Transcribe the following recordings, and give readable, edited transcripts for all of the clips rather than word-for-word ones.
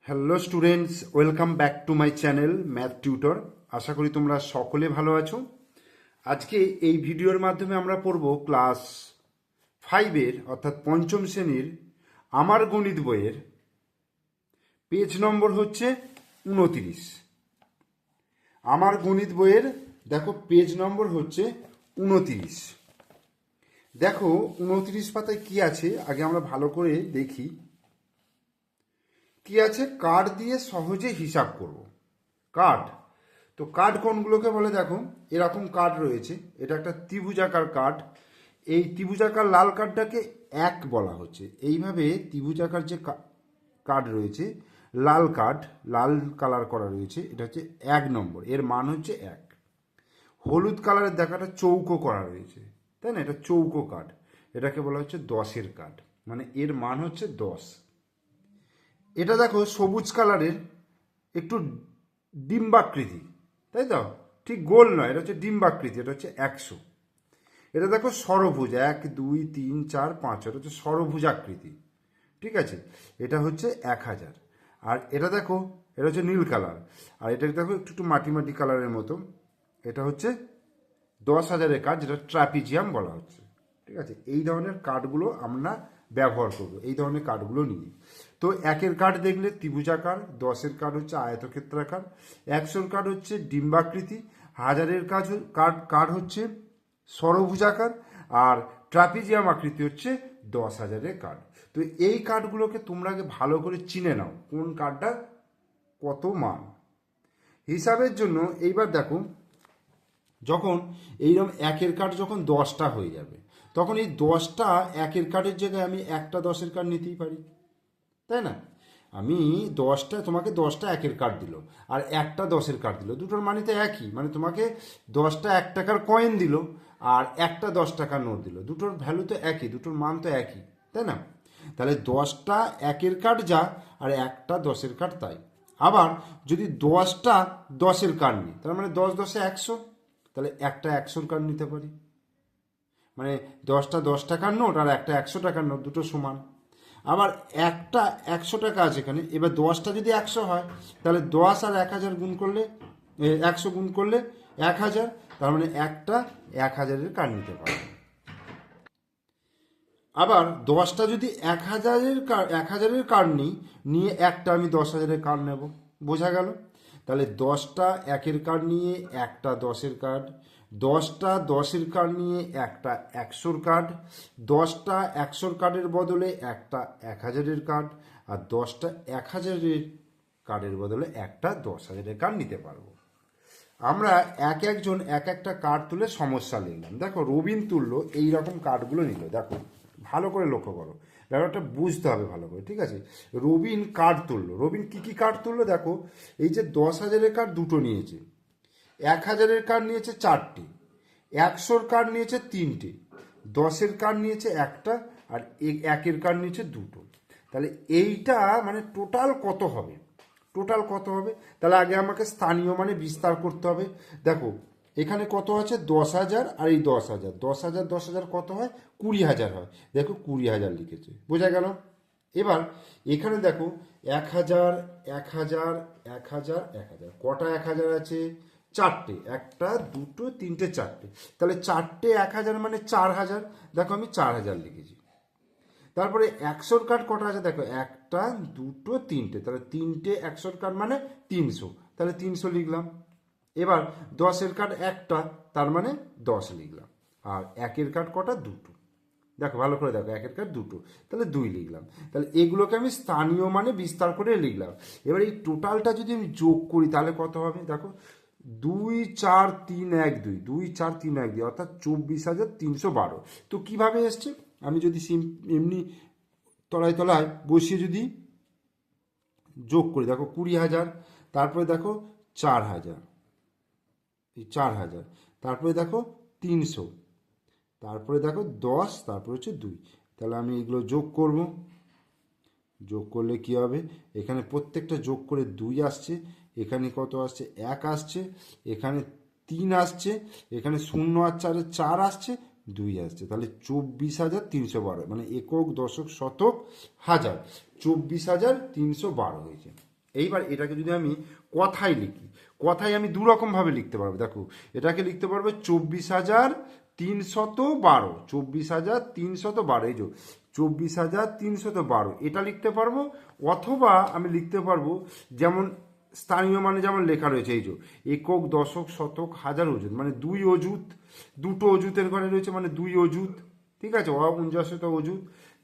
Hello students, welcome back to my channel math tutor. আশা করি তোমরা সকলে ভালো আছো। আজকে এই ভিডিওর মাধ্যমে আমরা পড়ব ক্লাস 5-এর অর্থাৎ পঞ্চম শ্রেণীর আমার গণিত বইয়ের পেজ নম্বর হচ্ছে 29। আমার গণিত বইয়ের দেখো পেজ নম্বর হচ্ছে 29। দেখো 29 পাতায় কি আছে আগে আমরা ভালো করে দেখি। কি আছে? কার্ড দিয়ে সহজে হিসাব করব। কার্ড, তো কার্ড কোনগুলোকে বলে দেখো, এরকম কার্ড রয়েছে। এটা একটা ত্রিভুজাকার কার্ড। এই ত্রিভুজাকার লাল কার্ডটাকে এক বলা হচ্ছে। এইভাবে ত্রিভুজাকার যে কার্ড রয়েছে, লাল কার্ড, লাল কালার করা রয়েছে, এটা হচ্ছে 1 নম্বর, এর মান হচ্ছে 1। হলুদ কালারের দেখাটা চৌকো করা রয়েছে, তাই না? এটা চৌকো কার্ড, এটাকে বলা হচ্ছে 10-এর কার্ড, মানে এর মান হচ্ছে 10। এটা দেখো সবুজ কালারের, একটু ডিম্বাকৃতি, তাই তো? ঠিক গোল নয়, এটা হচ্ছে ডিম্বাকৃতি, এটা হচ্ছে 100। এটা দেখো ষড়ভুজ, 1 2 3 4 5, এটা হচ্ছে ষড়ভুজাকৃতি, ঠিক আছে? এটা হচ্ছে 1000। আর এটা দেখো, এটা হচ্ছে নীল কালার। আর এটা দেখো একটু একটু মাটি মাটি কালারের মতো, এটা হচ্ছে 10,000-এর কার্ড, যেটা ট্রাপিজিয়াম বলা হচ্ছে, ঠিক আছে? এই ধরনের কার্ডগুলো আমরা ব্যবহার করব, এই ধরনের কার্ডগুলো নিয়ে। তো 1-এর কার্ড দেখলে ত্রিভুজাকার, 10-এর কার্ড হচ্ছে আয়তক্ষেত্রাকার, 100-র কার্ড হচ্ছে ডিম্বাকৃতি, 1000-এর কার্ড হচ্ছে ষড়ভুজাকার, আর ট্রাপিজিয়াম আকৃতি হচ্ছে 10,000-এর কার্ড। তো এই কার্ডগুলোকে তোমরা আগে ভালো করে চিনে নাও, কোন কার্ডটা কত মান। হিসাবের জন্য এইবার দেখো, যখন এইরকম 1-এর কার্ড যখন 10টা হয়ে যাবে, তখন এই 10টা 1-এর কার্ডের জায়গায় আমি একটা 10-এর কার্ড নিতেই পারি, তাই না? আমি 10টা, তোমাকে 10টা 1-এর কার্ড দিল আর একটা 10-এর কার্ড দিল, দুটোর মানে তো একই। মানে তোমাকে 10টা 1 টাকার কয়েন দিল আর একটা 10 টাকার নোট দিল, দুটোর ভ্যালু তো একই, দুটোর মান তো একই, তাই না? তাহলে 10টা 1-এর কার্ড যা আর একটা 10-এর কার্ড তাই। আবার যদি 10টা 10-এর কার্ড নিই, তার মানে 10 10-এ 100, তাহলে একটা 100-র কার্ড নিতে পারি। মানে 10টা 10 টাকার নোট আর একটা 100 টাকার নোট, দুটো সমান। আবার একটা 100 টাকা আছে এখানে, এবার 10টা যদি 100 হয়, তাহলে 10 আর 1000 গুণ করলে, 100 গুণ করলে 1000, তার মানে একটা 1000-এর কার্ড নিতে পারবে। আবার 10টা যদি 1000-এর কার্ড নিয়ে একটা আমি 10,000-এর কার্ড নেব, বোঝা গেল? তাহলে 10টা 1-এর কার্ড নিয়ে একটা 10-এর কার্ড, 10টা 10-এর কার্ড নিয়ে একটা 100-র কার্ড, 10টা 100-র কার্ডের বদলে একটা 1000-এর কার্ড, আর 10টা 1000-এর কার্ডের বদলে একটা 10,000-এর কার্ড নিতে পারবো। আমরা একজন এক একটা কার্ড তুলে সমস্যা লিখলাম। দেখো রবিন তুললো, এইরকম কার্ডগুলো নিল। দেখো ভালো করে লক্ষ্য করো, ব্যাপারটা বুঝতে হবে ভালো করে, ঠিক আছে? রবিন কার্ড তুললো। রবিন কি কি কার্ড তুললো দেখো, এই যে 10,000-এর কার্ড দুটো নিয়েছে, 1000-এর কার্ড নিয়েছে 4টে, 100-র কার্ড নিয়েছে 3টে, 10-এর কার্ড নিয়েছে একটা, আর 1-এর কার্ড নিয়েছে দুটো। তাহলে এইটা মানে টোটাল কত হবে? টোটাল কত হবে? তাহলে আগে আমাকে স্থানীয় মানে বিস্তার করতে হবে। দেখো এখানে কত আছে? 10,000 আর এই 10,000, 10,000 10,000 কত হয়? 20,000 হয়। দেখো 20,000 লিখেছে, বোঝা গেল? এবার এখানে দেখো 1,000 1,000 1,000 1,000, কটা 1,000 আছে? 4টে, একটা দুটো তিনটে চারটে, তাহলে 4টে 1,000 মানে 4,000। দেখো আমি 4,000 লিখেছি। তারপরে 100-র কার্ড কটা আছে? দেখো একটা দুটো তিনটে, তাহলে তিনটে 100-র কার্ড মানে 300, তাহলে 300 লিখলাম। এবার 10-এর কার্ড একটা, তার মানে 10 লিখলাম। আর 1-এর কার্ড কটা? দুটো। দেখো ভালো করে দেখো, 1-এর কার্ড দুটো, তাহলে 2 লিখলাম। তাহলে এগুলোকে আমি স্থানীয় মানে বিস্তার করে লিখলাম। এবার এই টোটালটা যদি আমি যোগ করি তাহলে কত হবে? দেখো 2 4 3 1 2, 2 4 3 1 2, অর্থাৎ 24,312। তো কিভাবে এসছে? আমি যদি এমনি তলায় তলায় বসিয়ে যদি যোগ করি, দেখো 20,000, তারপরে দেখো 4,000, এই 4,000, তারপরে দেখো 300, তারপরে দেখো 10, তারপরে হচ্ছে 2। তাহলে আমি এগুলো যোগ করব। যোগ করলে কি হবে? এখানে প্রত্যেকটা যোগ করে 2 আসছে, এখানে কত আসছে? 1 আসছে, এখানে 3 আসছে, এখানে 0 আর 4 4 আসছে, 2 আসছে। তাহলে 24,312, মানে একক দশক শতক হাজার, 24,312 হয়েছে। এইবার এটাকে যদি আমি কথায় লিখি, কথায় আমি দুরকমভাবে লিখতে পারবো। দেখো, এটাকে লিখতে পারবো 24,312, 24,312, এই যে 24,312, এটা লিখতে পারবো। অথবা আমি লিখতে পারবো যেমন স্থানীয় মানে যেমন লেখা রয়েছে, এই যে একক, দশক, শতক, হাজার, অযুত, মানে দুই অযুত, দুটো অযুতের ঘরে রয়েছে মানে দুই অযুত, ঠিক আছে, 49 অযুত।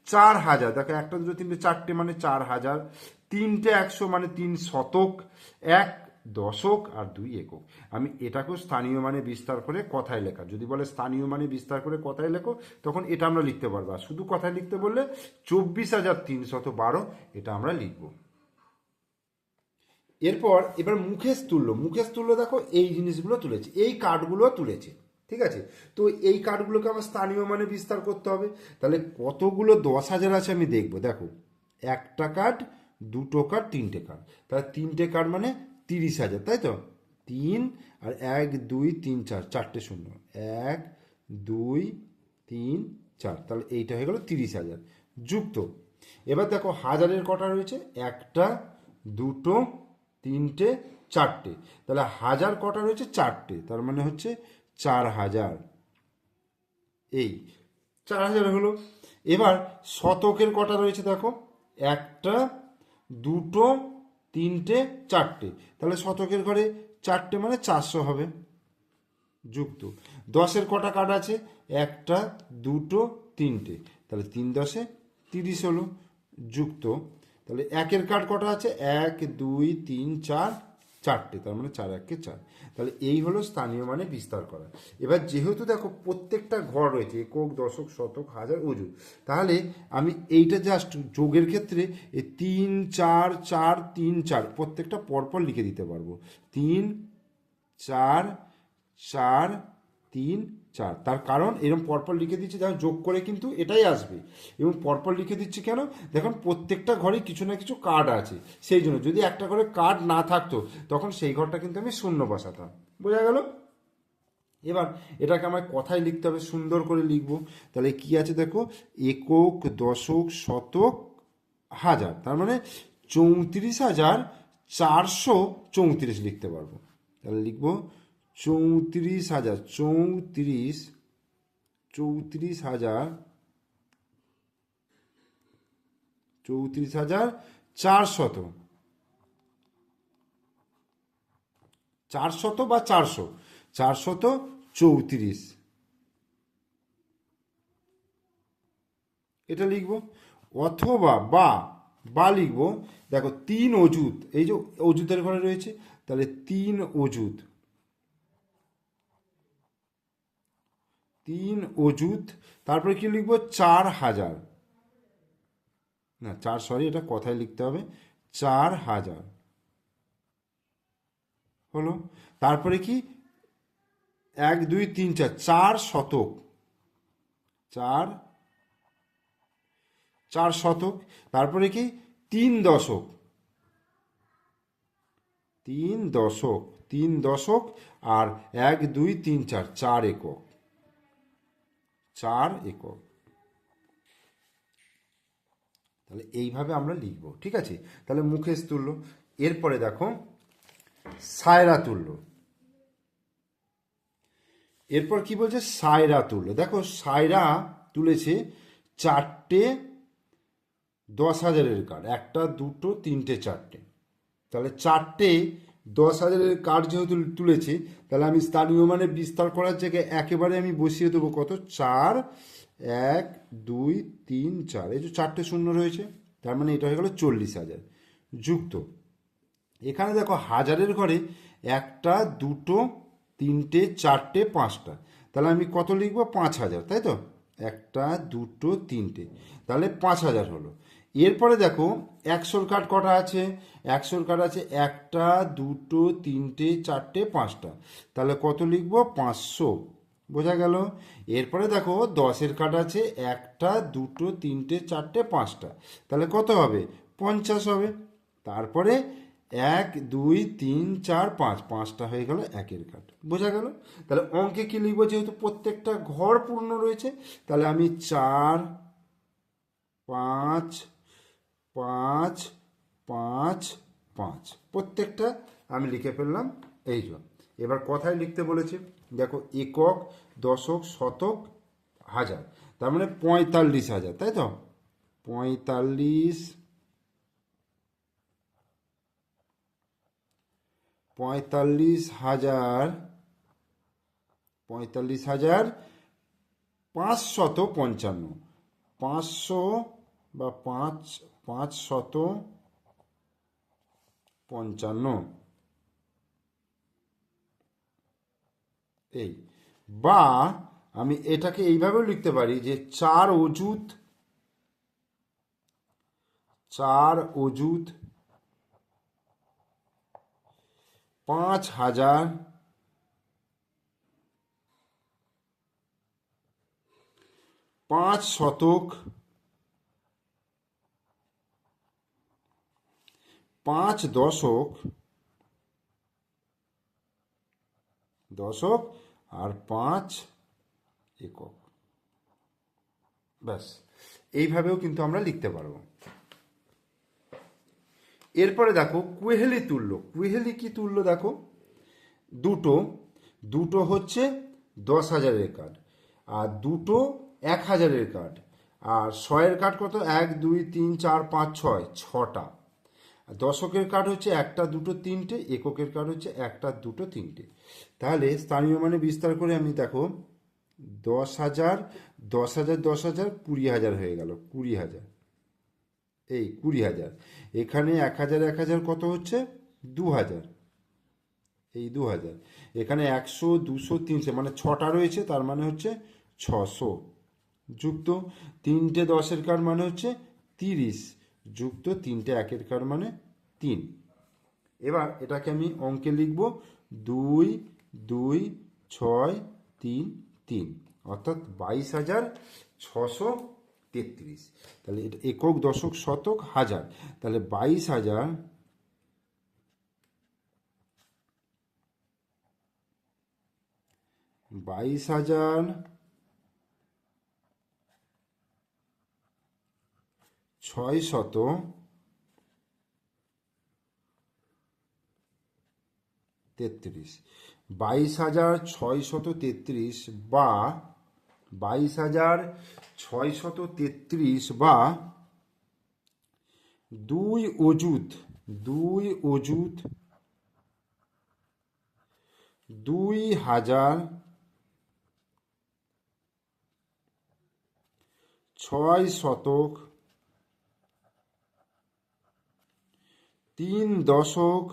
4,000, দেখো একটা দুটো তিনটে চারটে মানে 4,000, তিনটে 100 মানে 3 শতক, এক দশক আর দুই একক। আমি এটাকেও স্থানীয় মানে বিস্তার করে কথায় লেখা, যদি বলে স্থানীয় মানে বিস্তার করে কথায় লেখো তখন এটা আমরা লিখতে পারবো। আর শুধু কথায় লিখতে বললে 24,312 এটা আমরা লিখবো। এবার মুখেশ তুল্য, মুখেশ তুল্য দেখো এই জিনিসগুলো তুলেছে, এই কার্ডগুলো তুলেছে, ঠিক আছে। তো এই কার্ডগুলোকে আমার স্থানীয় মানে বিস্তার করতে হবে। তাহলে কতগুলো 10,000 আছে আমি দেখবো। দেখো, একটা কার্ড, দুটো কার্ড, তিনটে কার্ড, তাহলে তিনটে কার্ড মানে 30,000, তাই তো। 3 আর 1 2 3 4, চারটে শূন্য, 1 2 3 4, তাহলে এইটা হয়ে গেল 30,000 যুক্ত। এবার দেখো হাজারের কটা রয়েছে, একটা দুটো তিনটে চারটে, তাহলে হাজার কটা রয়েছে, চারটে, তার মানে হচ্ছে 4,000, এই 4,000 হলো। এবার শতকের কটা রয়েছে দেখো, একটা দুটো তিনটে চারটে, তাহলে শতকের ঘরে চারটে মানে 400 হবে যুক্ত। দশের কটা কার্ড আছে, একটা দুটো তিনটে, তাহলে 3 10 30 হলো যুক্ত। তাহলে একের কার্ড কটা আছে, 1 2 3 4, চারটে, তার মানে 4 1 4, তাহলে এই হলো স্থানীয় মানে বিস্তার করা। এবার যেহেতু দেখো প্রত্যেকটা ঘর রয়েছে একক, দশক, শতক, হাজার, অযুত, তাহলে আমি এইটা জাস্ট যোগের ক্ষেত্রে এই 3 4 4 3 4 প্রত্যেকটা পরপর লিখে দিতে পারবো। 3 4 4 3 4, তার কারণ এরকম পরপর লিখে দিচ্ছি, যেমন যোগ করে কিন্তু এটাই আসবে, এবং পরপর লিখে দিচ্ছি কেন, দেখুন প্রত্যেকটা ঘরে কিছু না কিছু কার্ড আছে, সেই জন্য। যদি একটা ঘরে কার্ড না থাকতো তখন সেই ঘরটা কিন্তু আমি শূন্য বসাতাম, বোঝা গেল। এবার এটাকে আমার কথায় লিখতে হবে, সুন্দর করে লিখবো। তাহলে কি আছে দেখো, একক, দশক, শতক, হাজার, তার মানে 34,434 লিখতে পারবো। তাহলে লিখবো 34,000, 34,400, 400 বা 400, 434, এটা লিখবো। অথবা বা লিখবো, দেখো 3 অযুত, এই যে অযুতের ঘরে রয়েছে, তাহলে 3 অযুত, 3 অযুত, তারপরে কি লিখবো, 4,000, না 4, সরি, এটা কথায় লিখতে হবে, 4,000 হলো। তারপরে কি 1 2 3 4, 4 শতক, 4 4 শতক, তারপরে কি 3 দশক, 3 দশক, 3 দশক, আর 1 2 3 4, 4 একক, 4 একক। তাহলে এইভাবে আমরা লিখব, ঠিক আছে। তাহলে মুখেশ তুল্য। এরপরে দেখো সায়রা তুল্য। এরপর কি বলছে, সায়রা তুল্য। দেখো সায়রা তুলেছে চারটে 10,000-এর কার্ড, একটা দুটো তিনটে চারটে, তাহলে চারটে 10,000-এর কার্ড যেহেতু তুলেছে, তাহলে আমি স্থানীয় মানে বিস্তার করার জায়গায় একেবারে আমি বসিয়ে দেবো কত, 4 1 2 3 4, এই যে চারটে শূন্য রয়েছে, তার মানে এটা হয়ে গেল 40,000 যুক্ত। এখানে দেখো হাজারের ঘরে একটা দুটো তিনটে চারটে পাঁচটা, তাহলে আমি কত লিখবো, 5,000, তাই তো, একটা দুটো তিনটে, তাহলে 5,000 হলো। এরপরে দেখো 100-র কার্ড কটা আছে, 100-র কার্ড আছে একটা দুটো তিনটে চারটে পাঁচটা, তাহলে কত লিখবো, 500, বোঝা গেল। এরপরে দেখো 10-এর কার্ড আছে একটা দুটো তিনটে চারটে পাঁচটা, তাহলে কত হবে, 50 হবে। তারপরে 1 2 3 4 5, পাঁচটা হয়ে গেল একের কার্ড, বোঝা গেল। তাহলে অঙ্কে কি লিখবো, যেহেতু প্রত্যেকটা ঘর পূর্ণ রয়েছে, তাহলে আমি 4 5 5 5 5। প্রত্যেকটা আমি লিখে ফেললাম। এই যে এবার কথায় লিখতে বলেছে, দেখো একক, দশক, শতক, হাজার, তার মানে 45,000, তাই তো? 45,000, 45,555, 500 বা 555, এই, বা আমি এটাকে এইভাবেও লিখতে পারি যে 4 অযুত 5,000, 5 শতক, 5 দশক, আর 5 একক। ব্যাস, এইভাবেও কিন্তু আমরা লিখতে পারবো। এরপরে দেখো কুহেলি তুল্য। কুহেলি কি তুল্য? দেখো দুটো হচ্ছে 10,000-এর কার্ড, আর দুটো 1,000-এর কার্ড, আর 100-এর কার্ড কত? 1 2 3 4 5 6, 6টা। দশকের কার্ড হচ্ছে 1টা 2টো 3টে, এককের কার্ড হচ্ছে 1টা 2টো 3টে। তাহলে স্থানীয় মানে বিস্তার করে আমি দেখো 10,000 10,000 10,000 20,000 হয়ে গেল, 20,000, এই 20,000। এখানে 1,000 1,000 কত হচ্ছে? 2,000, এই 2,000। এখানে 100 200 300, মানে 6টা রয়েছে, তার মানে হচ্ছে 600, যুক্ত 3টে 10-এর কার্ড মানে হচ্ছে 30, যুক্ত 3টে 1-এর কার্ড মানে 3। এবার এটাকে আমি অঙ্কে লিখব 2 2 6 3 3, অর্থাৎ 22,633। তাহলে এটা একক, দশক, শতক, হাজার, তাহলে 22,000 22,633, 22,633 বা 22,633 বা 2 অযুত 2,000 6 শতক 3 দশক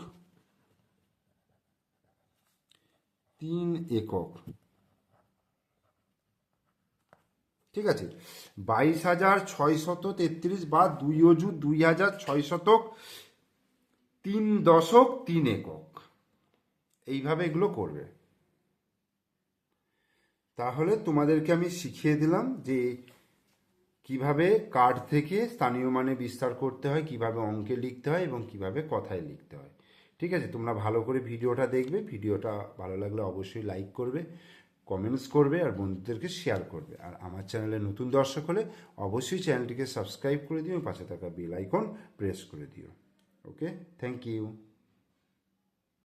3 একক। ঠিক আছে, 22,633 বা 2 অযুত 2,006 শতক 3 দশক 3 একক, এইভাবে এগুলো করবে। তাহলে তোমাদেরকে আমি শিখিয়ে দিলাম যে কিভাবে কার্ড থেকে স্থানীয় মানে বিস্তার করতে হয়, কিভাবে অঙ্কে লিখতে হয় এবং কিভাবে কথায় লিখতে হয়। ঠিক আছে, তোমরা ভালো করে ভিডিওটা দেখবে। ভিডিওটা ভালো লাগলে অবশ্যই লাইক করবে, কমেন্টস করবে, আর বন্ধুদেরকে শেয়ার করবে। আর আমার চ্যানেলে নতুন দর্শক হলে অবশ্যই চ্যানেলটিকে সাবস্ক্রাইব করে দিও, পাশে থাকা বেল আইকন প্রেস করে দিও। ওকে, থ্যাংক ইউ।